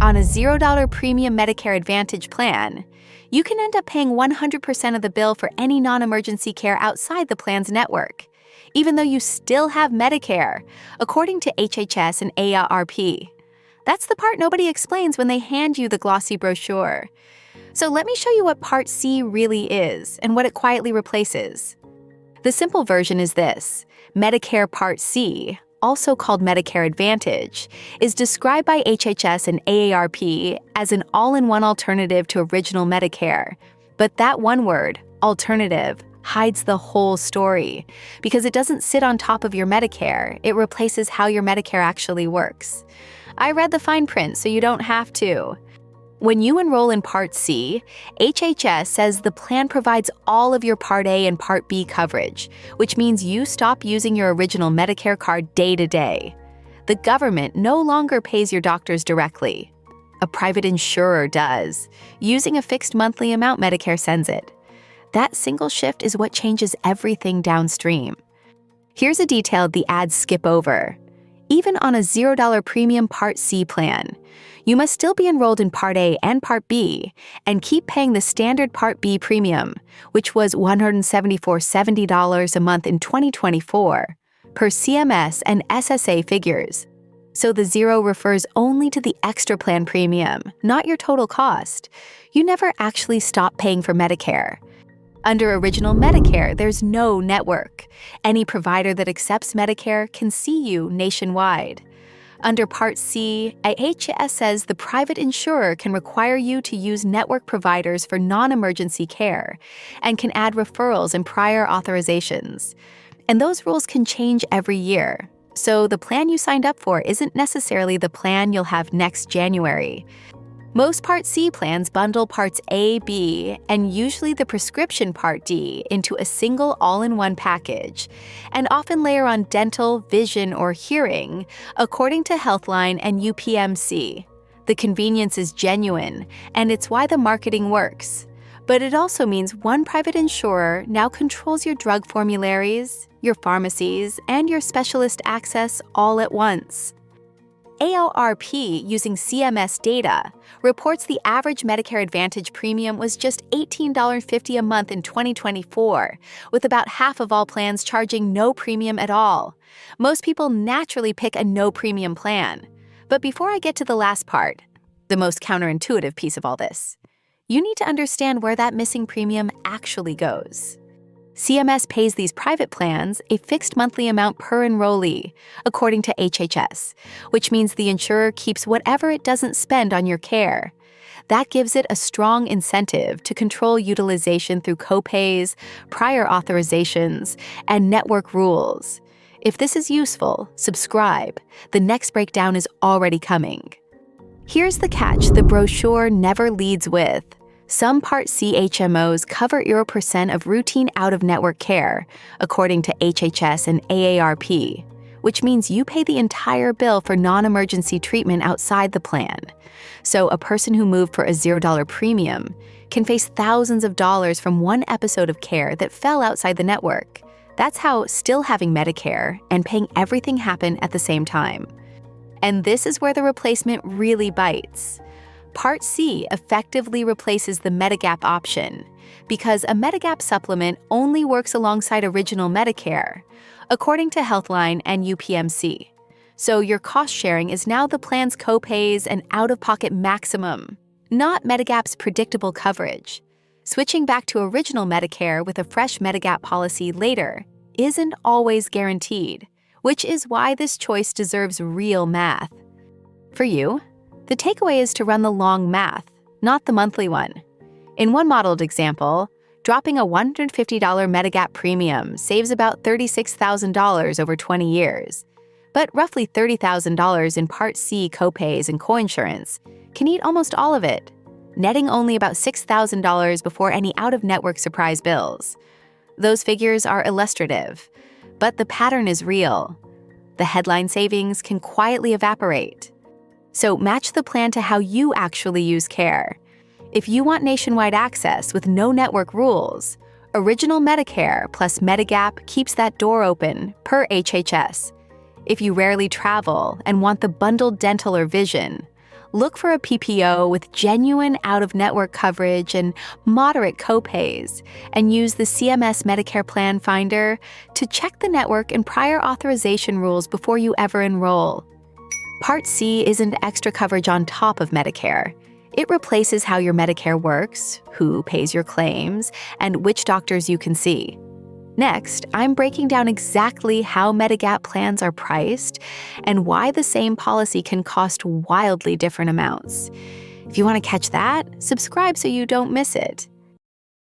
on a $0 premium Medicare Advantage plan, you can end up paying 100% of the bill for any non-emergency care outside the plan's network, even though you still have Medicare, according to HHS and AARP. That's the part nobody explains when they hand you the glossy brochure. So let me show you what Part C really is and what it quietly replaces. The simple version is this: Medicare Part C, also called Medicare Advantage, is described by HHS and AARP as an all-in-one alternative to original Medicare. But that one word, alternative, hides the whole story. Because it doesn't sit on top of your Medicare, it replaces how your Medicare actually works. I read the fine print, so you don't have to. When you enroll in Part C, HHS says the plan provides all of your Part A and Part B coverage, which means you stop using your original Medicare card day to day. The government no longer pays your doctors directly. A private insurer does, using a fixed monthly amount Medicare sends it. That single shift is what changes everything downstream. Here's a detail the ads skip over. Even on a $0 premium Part C plan, you must still be enrolled in Part A and Part B and keep paying the standard Part B premium, which was $174.70 a month in 2024, per CMS and SSA figures. So the zero refers only to the extra plan premium, not your total cost. You never actually stop paying for Medicare. Under Original Medicare, there's no network. Any provider that accepts Medicare can see you nationwide. Under Part C, HHS says the private insurer can require you to use network providers for non-emergency care and can add referrals and prior authorizations. And those rules can change every year. So the plan you signed up for isn't necessarily the plan you'll have next January. Most Part C plans bundle Parts A, B, and usually the prescription Part D into a single all-in-one package, and often layer on dental, vision, or hearing, according to Healthline and UPMC. The convenience is genuine, and it's why the marketing works. But it also means one private insurer now controls your drug formularies, your pharmacies, and your specialist access all at once. AARP, using CMS data, reports the average Medicare Advantage premium was just $18.50 a month in 2024, with about half of all plans charging no premium at all. Most people naturally pick a no-premium plan. But before I get to the last part, the most counterintuitive piece of all this, you need to understand where that missing premium actually goes. CMS pays these private plans a fixed monthly amount per enrollee, according to HHS, which means the insurer keeps whatever it doesn't spend on your care. That gives it a strong incentive to control utilization through copays, prior authorizations, and network rules. If this is useful, subscribe. The next breakdown is already coming. Here's the catch the brochure never leads with. Some Part C HMOs cover 0% of routine out-of-network care, according to HHS and AARP, which means you pay the entire bill for non-emergency treatment outside the plan. So a person who moved for a $0 premium can face thousands of dollars from one episode of care that fell outside the network. That's how still having Medicare and paying everything happen at the same time. And this is where the replacement really bites. Part C effectively replaces the Medigap option because a Medigap supplement only works alongside original Medicare, according to Healthline and UPMC. So your cost sharing is now the plan's copays and out-of-pocket maximum, not Medigap's predictable coverage. Switching back to original Medicare with a fresh Medigap policy later isn't always guaranteed, which is why this choice deserves real math. For you, the takeaway is to run the long math, not the monthly one. In one modeled example, dropping a $150 Medigap premium saves about $36,000 over 20 years. But roughly $30,000 in Part C copays and coinsurance can eat almost all of it, netting only about $6,000 before any out-of-network surprise bills. Those figures are illustrative, but the pattern is real. The headline savings can quietly evaporate. So match the plan to how you actually use care. If you want nationwide access with no network rules, Original Medicare plus Medigap keeps that door open, per HHS. If you rarely travel and want the bundled dental or vision, Look for a PPO with genuine out-of-network coverage and moderate copays, and use the CMS Medicare Plan Finder to check the network and prior authorization rules before you ever enroll. Part C isn't extra coverage on top of Medicare. It replaces how your Medicare works, who pays your claims, and which doctors you can see. Next, I'm breaking down exactly how Medigap plans are priced and why the same policy can cost wildly different amounts. If you want to catch that, subscribe so you don't miss it.